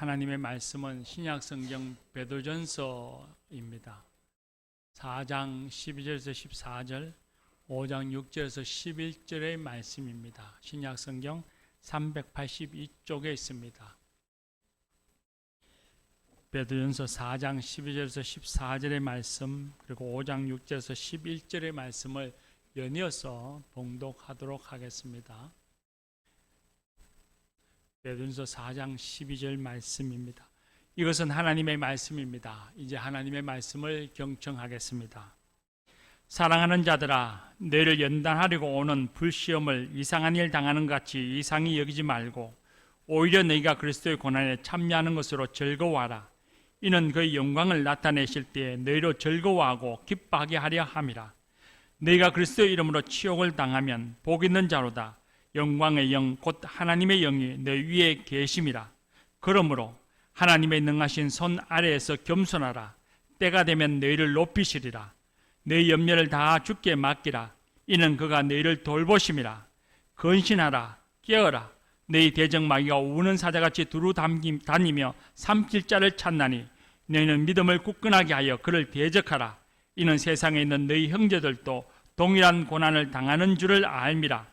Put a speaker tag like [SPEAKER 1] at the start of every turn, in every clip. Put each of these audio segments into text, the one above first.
[SPEAKER 1] 하나님의 말씀은 신약성경 베드로전서입니다. 4장 12절에서 14절, 5장 6절에서 11절의 말씀입니다. 신약성경 382쪽에 있습니다. 베드로전서 4장 12절에서 14절의 말씀, 그리고 5장 6절에서 11절의 말씀을 연이어서 봉독하도록 하겠습니다. 베드로전서 4장 12절 말씀입니다. 이것은 하나님의 말씀입니다. 이제 하나님의 말씀을 경청하겠습니다. 사랑하는 자들아, 너희를 연단하려고 오는 불시험을 이상한 일 당하는 것 같이 이상히 여기지 말고 오히려 너희가 그리스도의 고난에 참여하는 것으로 즐거워하라. 이는 그의 영광을 나타내실 때에 너희로 즐거워하고 기뻐하게 하려 함이라. 너희가 그리스도의 이름으로 치욕을 당하면 복 있는 자로다. 영광의 영 곧 하나님의 영이 너희 위에 계심이라. 그러므로 하나님의 능하신 손 아래에서 겸손하라. 때가 되면 너희를 높이시리라. 너희 염려를 다 주께 맡기라. 이는 그가 너희를 돌보심이라. 근신하라. 깨어라. 너희 대적마귀가 우는 사자같이 두루 다니며 삼킬 자를 찾나니 너희는 믿음을 굳건하게 하여 그를 대적하라. 이는 세상에 있는 너희 형제들도 동일한 고난을 당하는 줄을 알미라.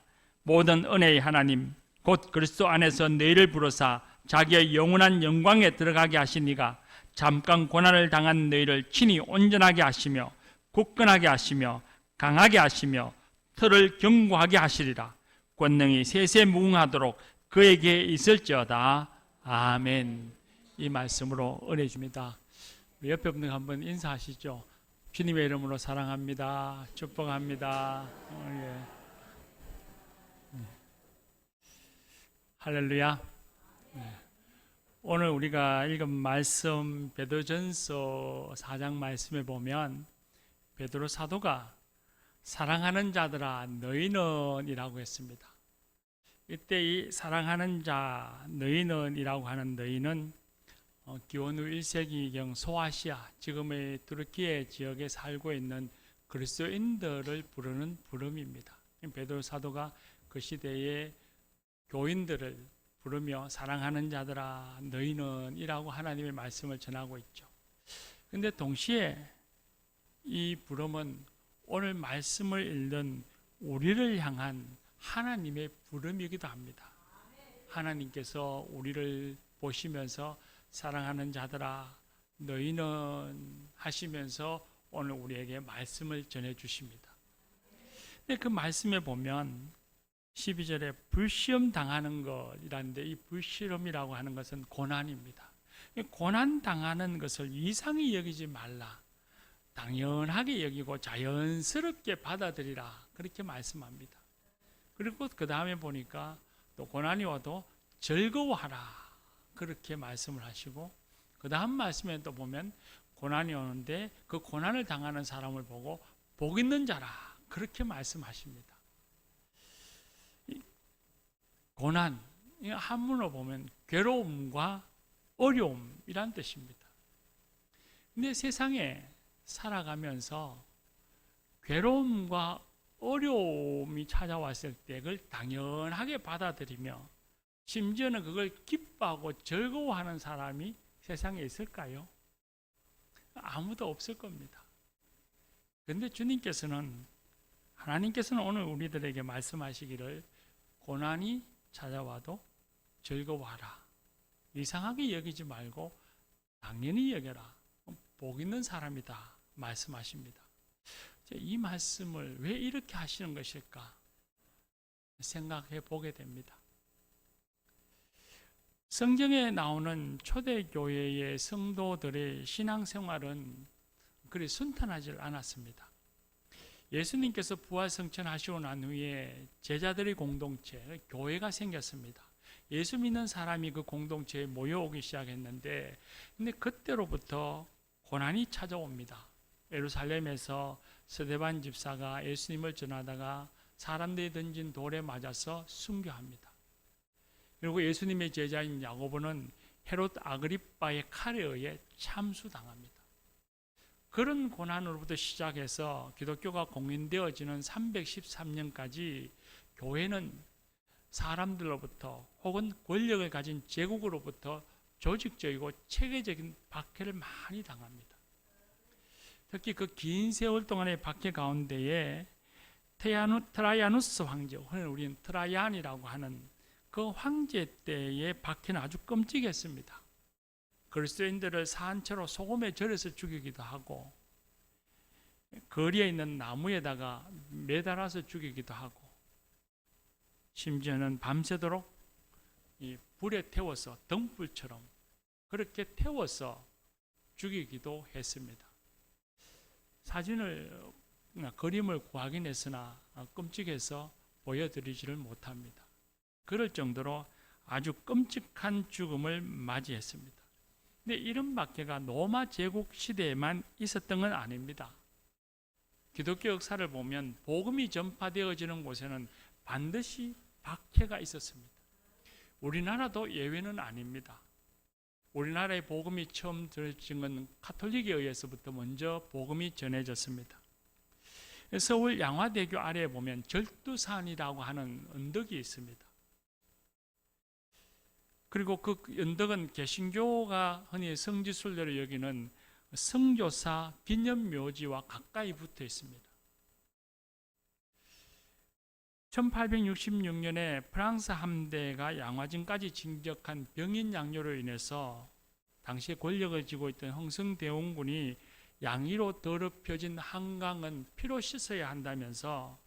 [SPEAKER 1] 모든 은혜의 하나님 곧 그리스도 안에서 너희를 부르사 자기의 영원한 영광에 들어가게 하신 이가 잠깐 고난을 당한 너희를 친히 온전하게 하시며 굳건하게 하시며 강하게 하시며 털을 견고하게 하시리라. 권능이 세세무궁하도록 그에게 있을지어다. 아멘. 이 말씀으로 은혜 줍니다. 옆에 분들 한번 인사하시죠. 주님의 이름으로 사랑합니다. 축복합니다. 예. 할렐루야. 오늘 우리가 읽은 말씀 베드로전서 4장 말씀에 보면 베드로 사도가 사랑하는 자들아 너희는 이라고 했습니다. 이때 이 사랑하는 자 너희는 이라고 하는 너희는 기원후 1세기경 소아시아 지금의 투르키예 지역에 살고 있는 그리스도인들을 부르는 부름입니다. 베드로 사도가 그 시대에 교인들을 부르며 사랑하는 자들아 너희는 이라고 하나님의 말씀을 전하고 있죠. 그런데 동시에 이 부름은 오늘 말씀을 읽는 우리를 향한 하나님의 부름이기도 합니다. 하나님께서 우리를 보시면서 사랑하는 자들아 너희는 하시면서 오늘 우리에게 말씀을 전해 주십니다. 근데 그 말씀에 보면 12절에 불시험 당하는 것이라는데 이 불시험이라고 하는 것은 고난입니다. 고난 당하는 것을 이상히 여기지 말라. 당연하게 여기고 자연스럽게 받아들이라. 그렇게 말씀합니다. 그리고 그 다음에 보니까 또 고난이 와도 즐거워하라. 그렇게 말씀을 하시고 그 다음 말씀에 또 보면 고난이 오는데 그 고난을 당하는 사람을 보고 복 있는 자라. 그렇게 말씀하십니다. 고난, 한문으로 보면 괴로움과 어려움이란 뜻입니다. 근데 세상에 살아가면서 괴로움과 어려움이 찾아왔을 때 그걸 당연하게 받아들이며 심지어는 그걸 기뻐하고 즐거워하는 사람이 세상에 있을까요? 아무도 없을 겁니다. 그런데 하나님께서는 오늘 우리들에게 말씀하시기를 고난이 찾아와도 즐거워하라. 이상하게 여기지 말고 당연히 여겨라. 복 있는 사람이다. 말씀하십니다. 이 말씀을 왜 이렇게 하시는 것일까? 생각해 보게 됩니다. 성경에 나오는 초대교회의 성도들의 신앙생활은 그리 순탄하지 않았습니다. 예수님께서 부활승천하시고 난 후에 제자들의 공동체, 교회가 생겼습니다. 예수 믿는 사람이 그 공동체에 모여오기 시작했는데 근데 그때로부터 고난이 찾아옵니다. 예루살렘에서 스데반 집사가 예수님을 전하다가 사람들이 던진 돌에 맞아서 순교합니다. 그리고 예수님의 제자인 야고보는 헤롯 아그리빠의 칼에 의해 참수당합니다. 그런 고난으로부터 시작해서 기독교가 공인되어지는 313년까지 교회는 사람들로부터 혹은 권력을 가진 제국으로부터 조직적이고 체계적인 박해를 많이 당합니다. 특히 그 긴 세월 동안의 박해 가운데에 트라이아누스 황제, 우리는 트라이안이라고 하는 그 황제 때의 박해는 아주 끔찍했습니다. 그리스도인들을 산채로 소금에 절여서 죽이기도 하고 거리에 있는 나무에다가 매달아서 죽이기도 하고 심지어는 밤새도록 이 불에 태워서 등불처럼 그렇게 태워서 죽이기도 했습니다. 사진을 그림을 구하긴 했으나 끔찍해서 보여드리지를 못합니다. 그럴 정도로 아주 끔찍한 죽음을 맞이했습니다. 근데 이런 박해가 로마 제국 시대에만 있었던 건 아닙니다. 기독교 역사를 보면 복음이 전파되어지는 곳에는 반드시 박해가 있었습니다. 우리나라도 예외는 아닙니다. 우리나라의 복음이 처음 들어진 건 가톨릭에 의해서부터 먼저 복음이 전해졌습니다. 서울 양화대교 아래에 보면 절두산이라고 하는 언덕이 있습니다. 그리고 그 언덕은 개신교가 흔히 성지순례로 여기는 성교사 기념묘지와 가까이 붙어 있습니다. 1866년에 프랑스 함대가 양화진까지 진격한 병인 양요로 인해서 당시에 권력을 쥐고 있던 흥성대원군이 양위로 더럽혀진 한강은 피로 씻어야 한다면서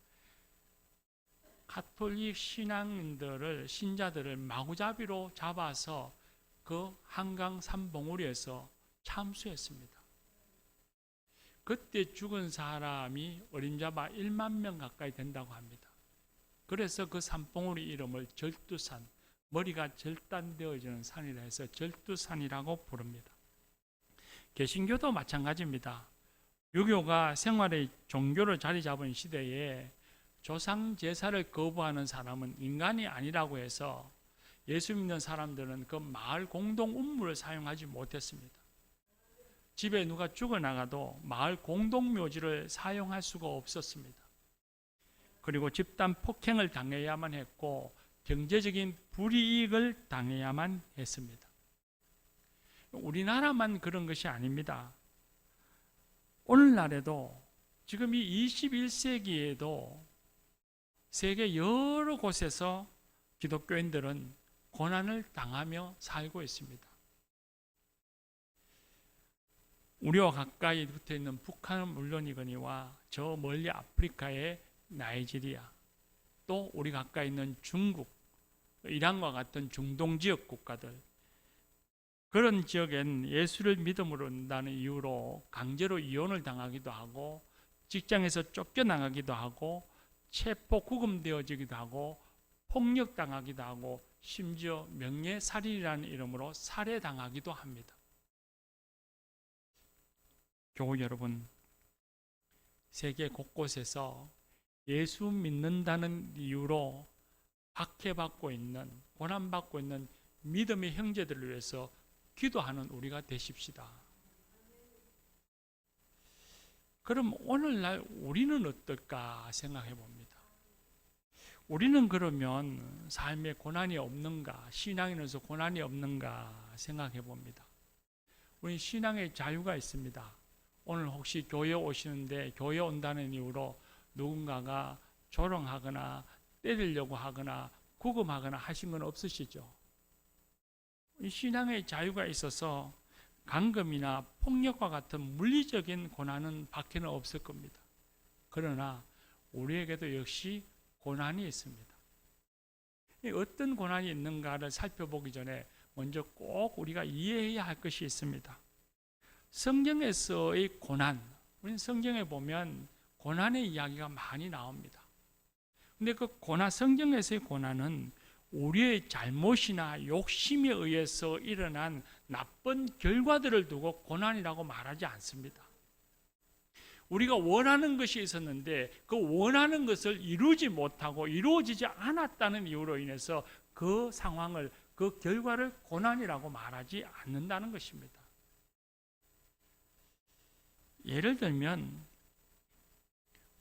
[SPEAKER 1] 가톨릭 신자들을 마구잡이로 잡아서 그 한강 산봉우리에서 참수했습니다. 그때 죽은 사람이 어림잡아 1만 명 가까이 된다고 합니다. 그래서 그 산봉우리 이름을 절두산, 머리가 절단되어지는 산이라 해서 절두산이라고 부릅니다. 개신교도 마찬가지입니다. 유교가 생활의 종교로 자리 잡은 시대에 조상 제사를 거부하는 사람은 인간이 아니라고 해서 예수 믿는 사람들은 그 마을 공동 운물을 사용하지 못했습니다. 집에 누가 죽어나가도 마을 공동 묘지를 사용할 수가 없었습니다. 그리고 집단 폭행을 당해야만 했고 경제적인 불이익을 당해야만 했습니다. 우리나라만 그런 것이 아닙니다. 오늘날에도 지금 이 21세기에도 세계 여러 곳에서 기독교인들은 고난을 당하며 살고 있습니다. 우리와 가까이 붙어 있는 북한은 물론이거니와 저 멀리 아프리카의 나이지리아, 또 우리 가까이 있는 중국, 이란과 같은 중동 지역 국가들, 그런 지역엔 예수를 믿음으로 온다는 이유로 강제로 이혼을 당하기도 하고 직장에서 쫓겨나가기도 하고 체포 구금되어지기도 하고 폭력당하기도 하고 심지어 명예살인이라는 이름으로 살해당하기도 합니다. 교우 여러분, 세계 곳곳에서 예수 믿는다는 이유로 박해받고 있는, 고난받고 있는 믿음의 형제들을 위해서 기도하는 우리가 되십시다. 그럼 오늘날 우리는 어떨까 생각해 봅니다. 우리는 그러면 삶에 고난이 없는가, 신앙인으로서 고난이 없는가 생각해 봅니다. 우리 신앙의 자유가 있습니다. 오늘 혹시 교회 오시는데 교회 온다는 이유로 누군가가 조롱하거나 때리려고 하거나 구금하거나 하신 건 없으시죠? 신앙의 자유가 있어서 감금이나 폭력과 같은 물리적인 고난은 박해는 없을 겁니다. 그러나 우리에게도 역시 고난이 있습니다. 어떤 고난이 있는가를 살펴보기 전에 먼저 꼭 우리가 이해해야 할 것이 있습니다. 성경에서의 고난, 우리는 성경에 보면 고난의 이야기가 많이 나옵니다. 근데 그 성경에서의 고난은 우리의 잘못이나 욕심에 의해서 일어난 나쁜 결과들을 두고 고난이라고 말하지 않습니다. 우리가 원하는 것이 있었는데 그 원하는 것을 이루지 못하고 이루어지지 않았다는 이유로 인해서 그 상황을, 그 결과를 고난이라고 말하지 않는다는 것입니다. 예를 들면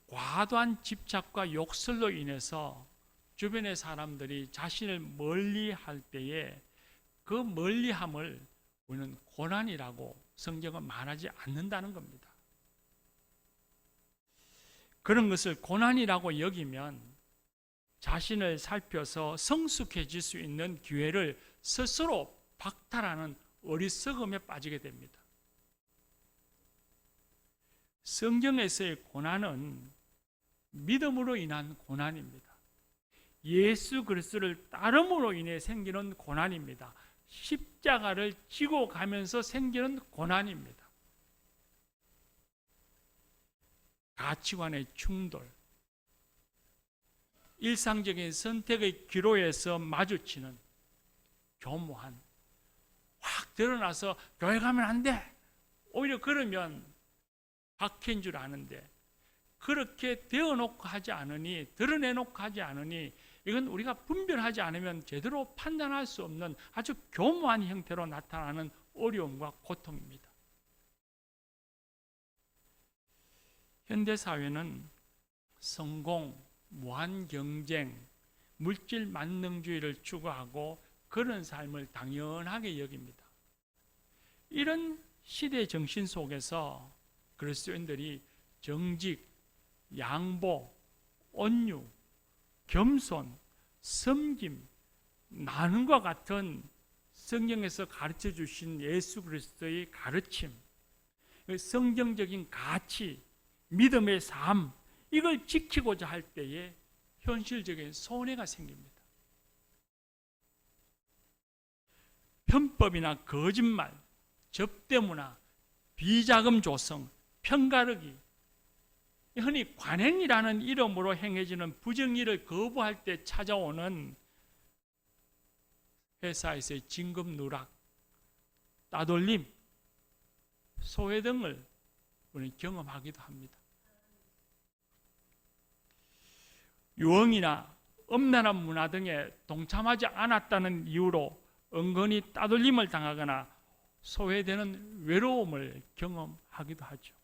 [SPEAKER 1] 과도한 집착과 욕설로 인해서 주변의 사람들이 자신을 멀리 할 때에 그 멀리함을 우리는 고난이라고 성경은 말하지 않는다는 겁니다. 그런 것을 고난이라고 여기면 자신을 살펴서 성숙해질 수 있는 기회를 스스로 박탈하는 어리석음에 빠지게 됩니다. 성경에서의 고난은 믿음으로 인한 고난입니다. 예수 그리스도를 따름으로 인해 생기는 고난입니다. 십자가를 지고 가면서 생기는 고난입니다. 가치관의 충돌, 일상적인 선택의 기로에서 마주치는 교묘한, 확 드러나서 교회 가면 안 돼. 오히려 그러면 박해인 줄 아는데 그렇게 되어놓고 하지 않으니, 드러내놓고 하지 않으니 이건 우리가 분별하지 않으면 제대로 판단할 수 없는 아주 교묘한 형태로 나타나는 어려움과 고통입니다. 현대사회는 성공, 무한 경쟁, 물질 만능주의를 추구하고 그런 삶을 당연하게 여깁니다. 이런 시대 정신 속에서 그리스도인들이 정직, 양보, 온유, 겸손, 섬김, 나눔과 같은 성경에서 가르쳐 주신 예수 그리스도의 가르침, 성경적인 가치, 믿음의 삶, 이걸 지키고자 할 때에 현실적인 손해가 생깁니다. 편법이나 거짓말, 접대문화, 비자금 조성, 편가르기, 흔히 관행이라는 이름으로 행해지는 부정일을 거부할 때 찾아오는 회사에서의 진급 누락, 따돌림, 소외 등을 우리는 경험하기도 합니다. 유흥이나 음란한 문화 등에 동참하지 않았다는 이유로 은근히 따돌림을 당하거나 소외되는 외로움을 경험하기도 하죠.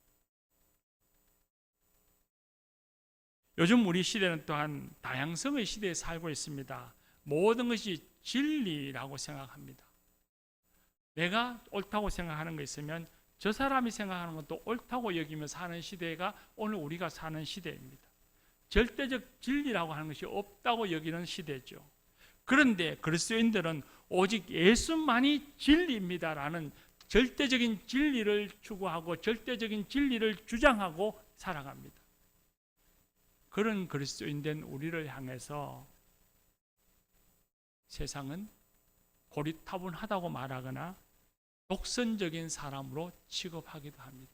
[SPEAKER 1] 요즘 우리 시대는 또한 다양성의 시대에 살고 있습니다. 모든 것이 진리라고 생각합니다. 내가 옳다고 생각하는 거 있으면 저 사람이 생각하는 것도 옳다고 여기며 사는 시대가 오늘 우리가 사는 시대입니다. 절대적 진리라고 하는 것이 없다고 여기는 시대죠. 그런데 그리스도인들은 오직 예수만이 진리입니다라는 절대적인 진리를 추구하고 절대적인 진리를 주장하고 살아갑니다. 그런 그리스도인된 우리를 향해서 세상은 고리타분하다고 말하거나 독선적인 사람으로 취급하기도 합니다.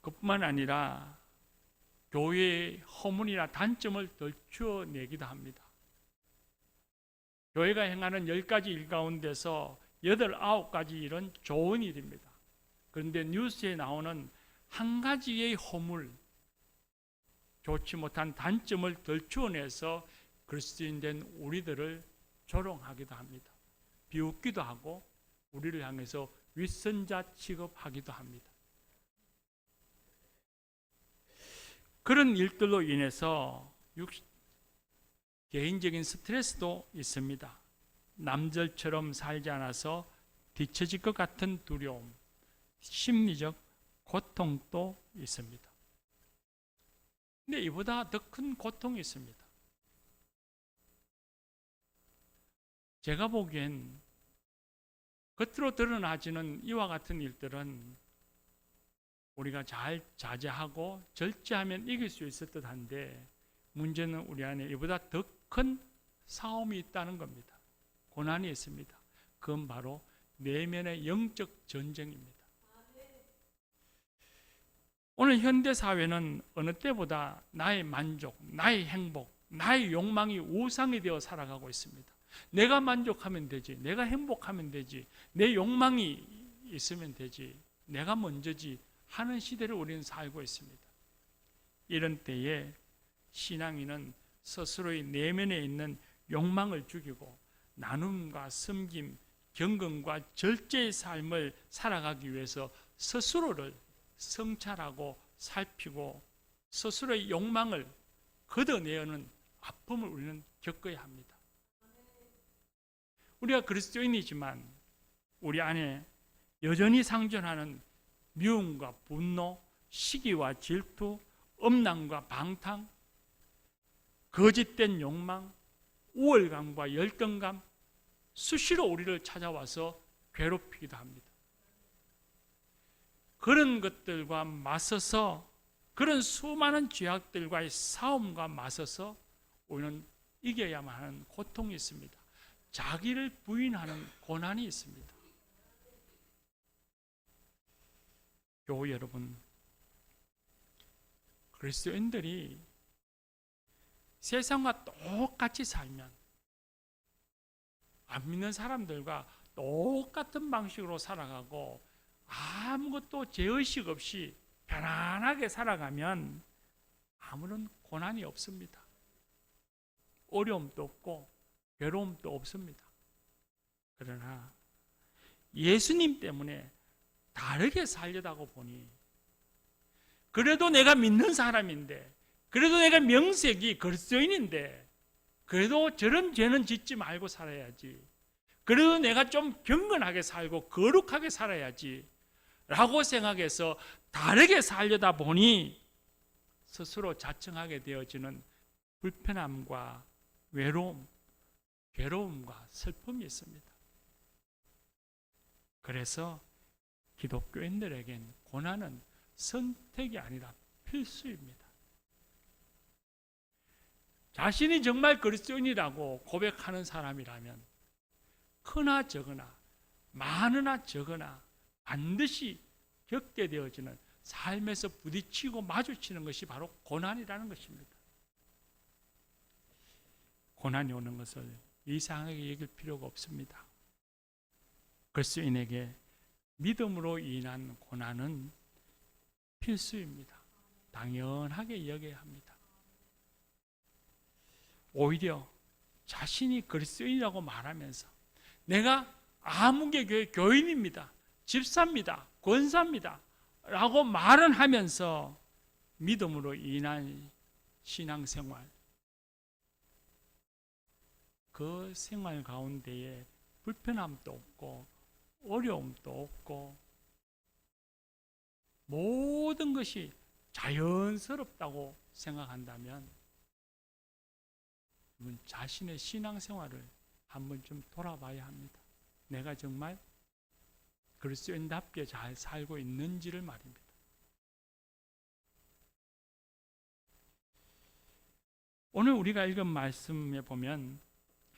[SPEAKER 1] 그뿐만 아니라 교회의 허물이나 단점을 덜추어내기도 합니다. 교회가 행하는 10가지 일 가운데서 8, 9가지 일은 좋은 일입니다. 그런데 뉴스에 나오는 한 가지의 허물, 좋지 못한 단점을 덜추어내서 그리스도인된 우리들을 조롱하기도 합니다. 비웃기도 하고 우리를 향해서 윗선자 취급하기도 합니다. 그런 일들로 인해서 개인적인 스트레스도 있습니다. 남들처럼 살지 않아서 뒤처질 것 같은 두려움, 심리적 고통도 있습니다. 근데 이보다 더 큰 고통이 있습니다. 제가 보기엔 겉으로 드러나지는 이와 같은 일들은 우리가 잘 자제하고 절제하면 이길 수 있을 듯한데 문제는 우리 안에 이보다 더 큰 싸움이 있다는 겁니다. 고난이 있습니다. 그건 바로 내면의 영적 전쟁입니다. 오늘 현대 사회는 어느 때보다 나의 만족, 나의 행복, 나의 욕망이 우상이 되어 살아가고 있습니다. 내가 만족하면 되지, 내가 행복하면 되지, 내 욕망이 있으면 되지, 내가 먼저지 하는 시대를 우리는 살고 있습니다. 이런 때에 신앙인은 스스로의 내면에 있는 욕망을 죽이고 나눔과 섬김, 경건과 절제의 삶을 살아가기 위해서 스스로를 성찰하고 살피고 스스로의 욕망을 걷어내는 아픔을 우리는 겪어야 합니다. 우리가 그리스도인이지만 우리 안에 여전히 상존하는 미움과 분노, 시기와 질투, 엄난과 방탕, 거짓된 욕망, 우월감과 열등감, 수시로 우리를 찾아와서 괴롭히기도 합니다. 그런 것들과 맞서서, 그런 수많은 죄악들과의 싸움과 맞서서 우리는 이겨야만 하는 고통이 있습니다. 자기를 부인하는 고난이 있습니다. 교우 여러분, 그리스도인들이 세상과 똑같이 살면, 안 믿는 사람들과 똑같은 방식으로 살아가고 아무것도 죄의식 없이 편안하게 살아가면 아무런 고난이 없습니다. 어려움도 없고 괴로움도 없습니다. 그러나 예수님 때문에 다르게 살려다고 보니, 그래도 내가 믿는 사람인데, 그래도 내가 명색이 그리스도인인데, 그래도 저런 죄는 짓지 말고 살아야지, 그래도 내가 좀 경건하게 살고 거룩하게 살아야지 라고 생각해서 다르게 살려다 보니 스스로 자청하게 되어지는 불편함과 외로움, 괴로움과 슬픔이 있습니다. 그래서 기독교인들에겐 고난은 선택이 아니라 필수입니다. 자신이 정말 그리스도인이라고 고백하는 사람이라면 크나 적으나, 많으나 적으나 반드시 겪게 되어지는 삶에서 부딪히고 마주치는 것이 바로 고난이라는 것입니다. 고난이 오는 것을 이상하게 여길 필요가 없습니다. 그리스도인에게 믿음으로 인한 고난은 필수입니다. 당연하게 여겨야 합니다. 오히려 자신이 그리스도인이라고 말하면서 내가 아무개교회 교인입니다, 집사입니다, 권사입니다 라고 말은 하면서 믿음으로 인한 신앙생활, 그 생활 가운데에 불편함도 없고 어려움도 없고 모든 것이 자연스럽다고 생각한다면 자신의 신앙생활을 한번 좀 돌아봐야 합니다. 내가 정말 그리스도인답게 잘 살고 있는지를 말입니다. 오늘 우리가 읽은 말씀에 보면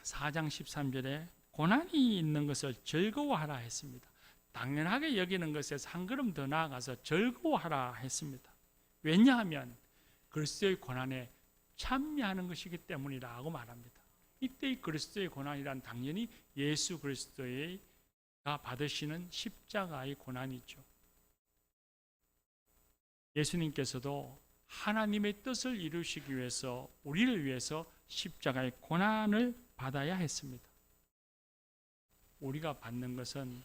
[SPEAKER 1] 4장 13절에 고난이 있는 것을 즐거워하라 했습니다. 당연하게 여기는 것에서 한 걸음 더 나아가서 즐거워하라 했습니다. 왜냐하면 그리스도의 고난에 참여하는 것이기 때문이라고 말합니다. 이때의 그리스도의 고난이란 당연히 예수 그리스도가 받으시는 십자가의 고난이죠. 예수님께서도 하나님의 뜻을 이루시기 위해서, 우리를 위해서 십자가의 고난을 받아야 했습니다. 우리가 받는 것은,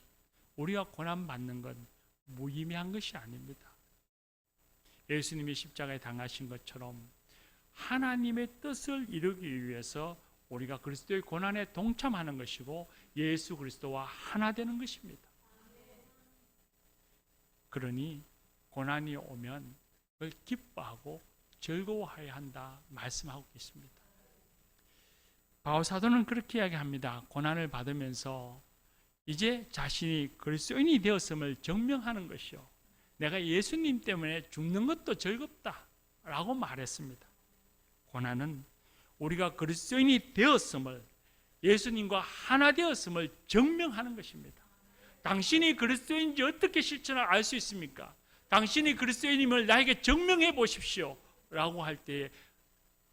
[SPEAKER 1] 우리가 고난받는 건 무의미한 것이 아닙니다. 예수님이 십자가에 당하신 것처럼 하나님의 뜻을 이루기 위해서 우리가 그리스도의 고난에 동참하는 것이고 예수 그리스도와 하나 되는 것입니다. 그러니 고난이 오면 그걸 기뻐하고 즐거워해야 한다 말씀하고 있습니다. 바울 사도는 그렇게 이야기합니다. 고난을 받으면서 이제 자신이 그리스도인이 되었음을 증명하는 것이요, 내가 예수님 때문에 죽는 것도 즐겁다 라고 말했습니다. 고난은 우리가 그리스도인이 되었음을, 예수님과 하나 되었음을 증명하는 것입니다. 당신이 그리스도인인지 어떻게 실천을 알 수 있습니까? 당신이 그리스도인임을 나에게 증명해 보십시오 라고 할 때에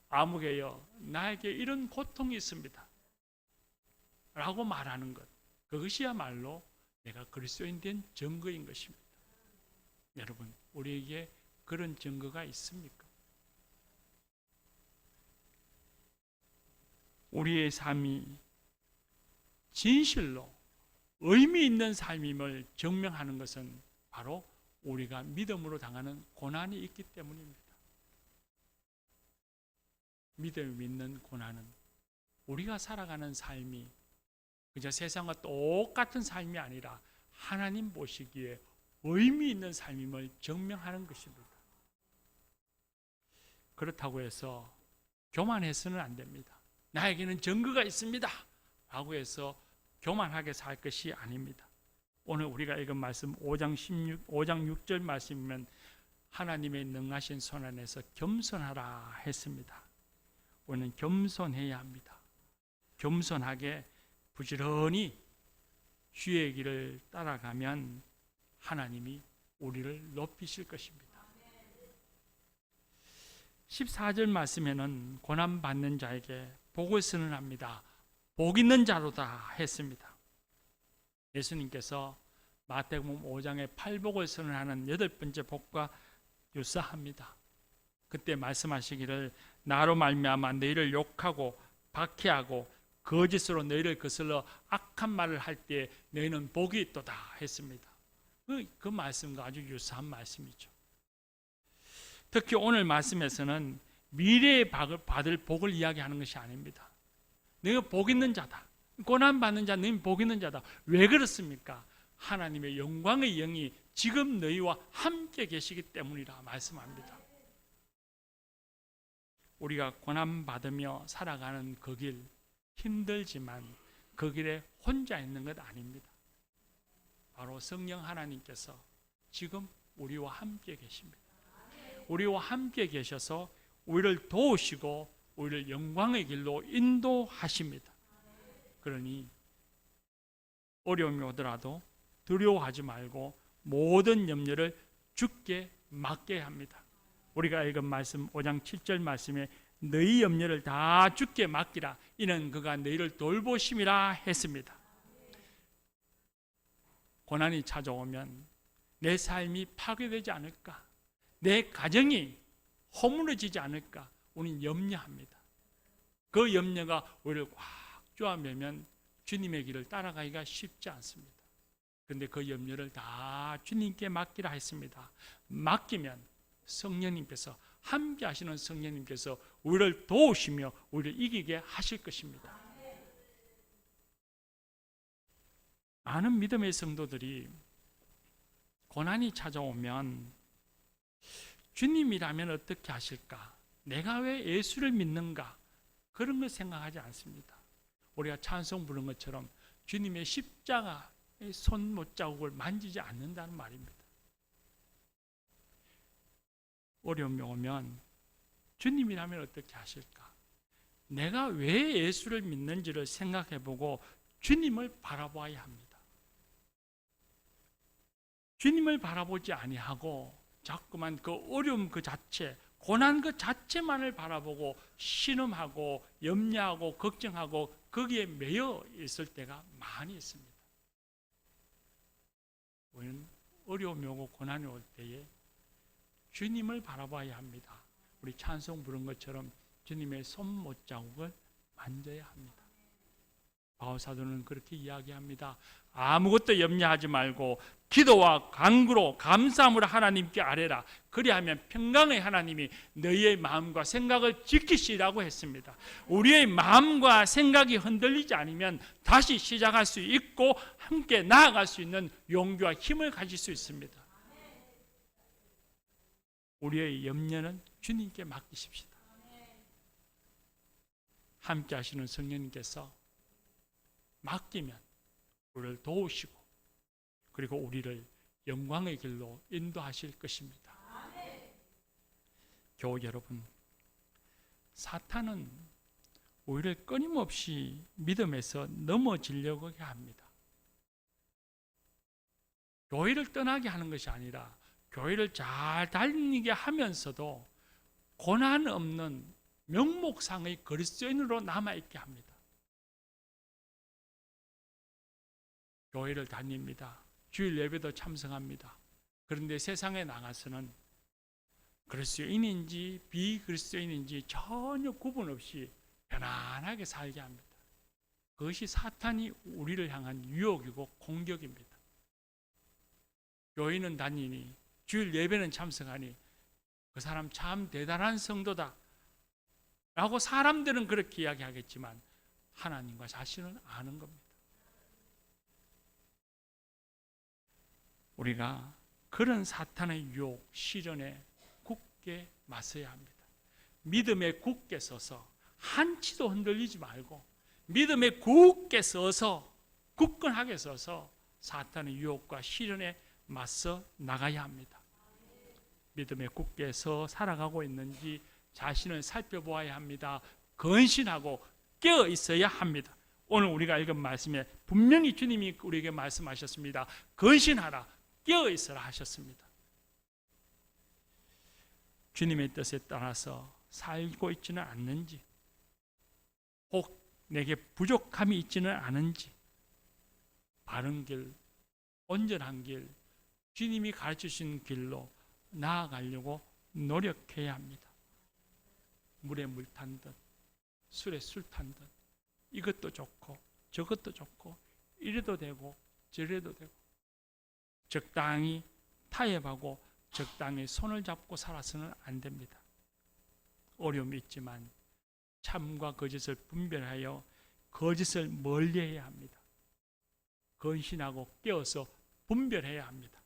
[SPEAKER 1] 아무개여 나에게 이런 고통이 있습니다 라고 말하는 것, 그것이야말로 내가 그리스도인 된 증거인 것입니다. 여러분, 우리에게 그런 증거가 있습니까? 우리의 삶이 진실로 의미 있는 삶임을 증명하는 것은 바로 우리가 믿음으로 당하는 고난이 있기 때문입니다. 믿음을 믿는 고난은 우리가 살아가는 삶이 그저 세상과 똑같은 삶이 아니라 하나님 보시기에 의미 있는 삶임을 증명하는 것입니다. 그렇다고 해서 교만해서는 안 됩니다. 나에게는 증거가 있습니다 라고 해서 교만하게 살 것이 아닙니다. 오늘 우리가 읽은 말씀 5장 6절 말씀이면 하나님의 능하신 손 안에서 겸손하라 했습니다. 우리는 겸손해야 합니다. 겸손하게 부지런히 주의 길을 따라가면 하나님이 우리를 높이실 것입니다. 14절 말씀에는 고난받는 자에게 복을 선언합니다. 복 있는 자로다 했습니다. 예수님께서 마태복음 5장의 팔복을 선언하는 8번째 복과 유사합니다. 그때 말씀하시기를 나로 말미암아 너희를 욕하고 박해하고 거짓으로 너희를 거슬러 악한 말을 할 때 너희는 복이 있도다 했습니다. 그 말씀과 아주 유사한 말씀이죠. 특히 오늘 말씀에서는 미래에 받을 복을 이야기하는 것이 아닙니다. 너희가 복 있는 자다. 고난받는 자 너희는 복 있는 자다. 왜 그렇습니까? 하나님의 영광의 영이 지금 너희와 함께 계시기 때문이라 말씀합니다. 우리가 고난받으며 살아가는 그 길 힘들지만 그 길에 혼자 있는 것 아닙니다. 바로 성령 하나님께서 지금 우리와 함께 계십니다. 우리와 함께 계셔서 우리를 도우시고 우리를 영광의 길로 인도하십니다. 그러니 어려움이 오더라도 두려워하지 말고 모든 염려를 주께 맡겨야 합니다. 우리가 읽은 말씀 5장 7절 말씀에 너희 염려를 다 주께 맡기라 이는 그가 너희를 돌보심이라 했습니다. 고난이 찾아오면 내 삶이 파괴되지 않을까, 내 가정이 허물어지지 않을까 우리는 염려합니다. 그 염려가 우리를 꽉 쪼아매면 주님의 길을 따라가기가 쉽지 않습니다. 그런데 그 염려를 다 주님께 맡기라 했습니다. 맡기면 성령님께서 함께 하시는 성령님께서 우리를 도우시며 우리를 이기게 하실 것입니다. 많은 믿음의 성도들이 고난이 찾아오면 주님이라면 어떻게 하실까? 내가 왜 예수를 믿는가? 그런 걸 생각하지 않습니다. 우리가 찬송 부른 것처럼 주님의 십자가의 손못자국을 만지지 않는다는 말입니다. 어려움이 오면 주님이라면 어떻게 하실까? 내가 왜 예수를 믿는지를 생각해보고 주님을 바라봐야 합니다. 주님을 바라보지 아니하고 자꾸만 그 어려움 그 자체, 고난 그 자체만을 바라보고 신음하고 염려하고 걱정하고 거기에 매여 있을 때가 많이 있습니다. 우리는 어려움이 오고 고난이 올 때에 주님을 바라봐야 합니다. 우리 찬송 부른 것처럼 주님의 손못자국을 만져야 합니다. 바울사도는 그렇게 이야기합니다. 아무것도 염려하지 말고 기도와 간구로 감사함으로 하나님께 아뢰라. 그리하면 평강의 하나님이 너희의 마음과 생각을 지키시라고 했습니다. 우리의 마음과 생각이 흔들리지 않으면 다시 시작할 수 있고 함께 나아갈 수 있는 용기와 힘을 가질 수 있습니다. 우리의 염려는 주님께 맡기십시다. 함께 하시는 성령님께서 맡기면 우리를 도우시고 그리고 우리를 영광의 길로 인도하실 것입니다. 교우 여러분, 사탄은 우리를 끊임없이 믿음에서 넘어지려고 합니다. 교회를 떠나게 하는 것이 아니라 교회를 잘 다니게 하면서도 고난 없는 명목상의 그리스도인으로 남아있게 합니다. 교회를 다닙니다. 주일 예배도 참석합니다. 그런데 세상에 나가서는 그리스도인인지 비그리스도인인지 전혀 구분 없이 편안하게 살게 합니다. 그것이 사탄이 우리를 향한 유혹이고 공격입니다. 교회는 다니니 주일 예배는 참석하니 그 사람 참 대단한 성도다 라고 사람들은 그렇게 이야기하겠지만 하나님과 자신은 아는 겁니다. 우리가 그런 사탄의 유혹, 시련에 굳게 맞서야 합니다. 믿음에 굳게 서서 한치도 흔들리지 말고 믿음에 굳게 서서 굳건하게 서서 사탄의 유혹과 시련에 맞서 나가야 합니다. 믿음에 굳게 서 살아가고 있는지 자신을 살펴보아야 합니다. 근신하고 깨어 있어야 합니다. 오늘 우리가 읽은 말씀에 분명히 주님이 우리에게 말씀하셨습니다. 근신하라, 깨어 있어라 하셨습니다. 주님의 뜻에 따라서 살고 있지는 않는지, 혹 내게 부족함이 있지는 않은지, 바른 길, 온전한 길, 주님이 가르치신 길로 나아가려고 노력해야 합니다. 물에 물 탄 듯, 술에 술 탄 듯, 이것도 좋고 저것도 좋고 이래도 되고 저래도 되고, 적당히 타협하고 적당히 손을 잡고 살아서는 안 됩니다. 어려움이 있지만 참과 거짓을 분별하여 거짓을 멀리해야 합니다. 근신하고 깨어서 분별해야 합니다.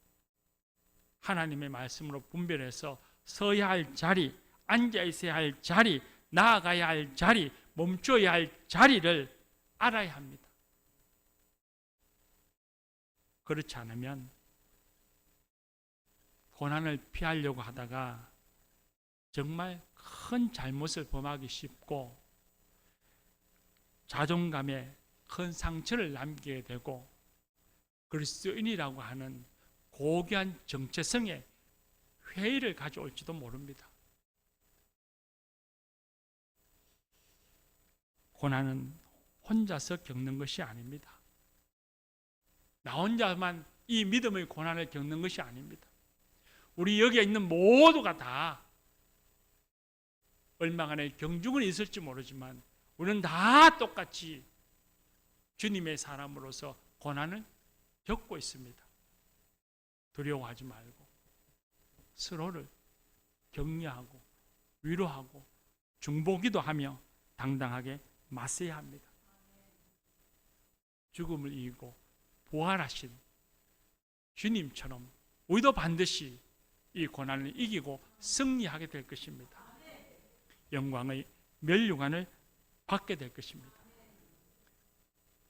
[SPEAKER 1] 하나님의 말씀으로 분별해서 서야 할 자리, 앉아 있어야 할 자리, 나아가야 할 자리, 멈춰야 할 자리를 알아야 합니다. 그렇지 않으면 고난을 피하려고 하다가 정말 큰 잘못을 범하기 쉽고 자존감에 큰 상처를 남기게 되고 그리스도인이라고 하는 고귀한 정체성에 회의를 가져올지도 모릅니다. 고난은 혼자서 겪는 것이 아닙니다. 나 혼자만 이 믿음의 고난을 겪는 것이 아닙니다. 우리 여기에 있는 모두가 다 얼마간의 경중은 있을지 모르지만 우리는 다 똑같이 주님의 사람으로서 고난을 겪고 있습니다. 두려워하지 말고 서로를 격려하고 위로하고 중보기도 하며 당당하게 맞서야 합니다. 죽음을 이기고 부활하신 주님처럼 우리도 반드시 이 고난을 이기고 승리하게 될 것입니다. 영광의 면류관을 받게 될 것입니다.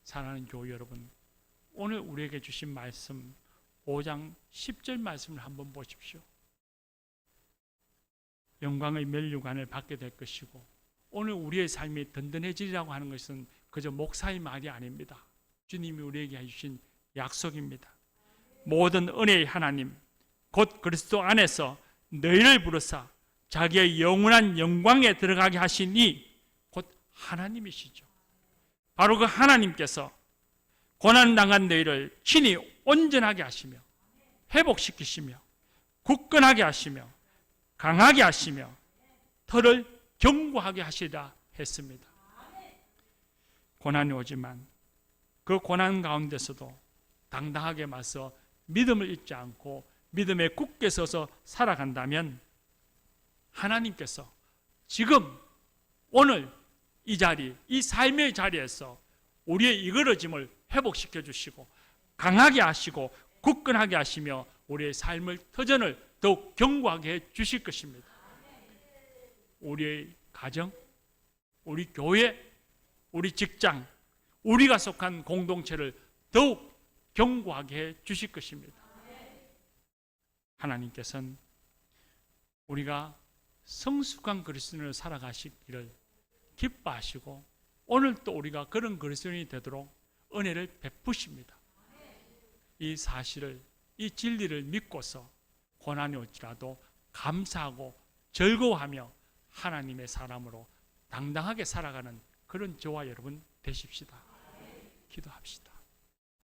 [SPEAKER 1] 사랑하는 교회 여러분, 오늘 우리에게 주신 말씀 5장 10절 말씀을 한번 보십시오. 영광의 면류관을 받게 될 것이고 오늘 우리의 삶이 든든해지리라고 하는 것은 그저 목사의 말이 아닙니다. 주님이 우리에게 해주신 약속입니다. 모든 은혜의 하나님 곧 그리스도 안에서 너희를 부르사 자기의 영원한 영광에 들어가게 하시니 곧 하나님이시죠. 바로 그 하나님께서 고난당한 너희를 친히 온전하게 하시며 회복시키시며 굳건하게 하시며 강하게 하시며 털을 견고하게 하시라 했습니다. 고난이 오지만 그 고난 가운데서도 당당하게 맞서 믿음을 잊지 않고 믿음에 굳게 서서 살아간다면 하나님께서 지금 오늘 이 자리, 이 삶의 자리에서 우리의 이그러짐을 회복시켜 주시고 강하게 하시고 굳건하게 하시며 우리의 삶의 터전을 더욱 견고하게 해 주실 것입니다. 우리의 가정, 우리 교회, 우리 직장, 우리가 속한 공동체를 더욱 견고하게 해 주실 것입니다. 하나님께서는 우리가 성숙한 그리스도인으로 살아가시기를 기뻐하시고 오늘 또 우리가 그런 그리스도인이 되도록 은혜를 베푸십니다. 이 사실을, 이 진리를 믿고서 고난이 올지라도 감사하고 즐거워하며 하나님의 사람으로 당당하게 살아가는 그런 저와 여러분 되십시다. 기도합시다.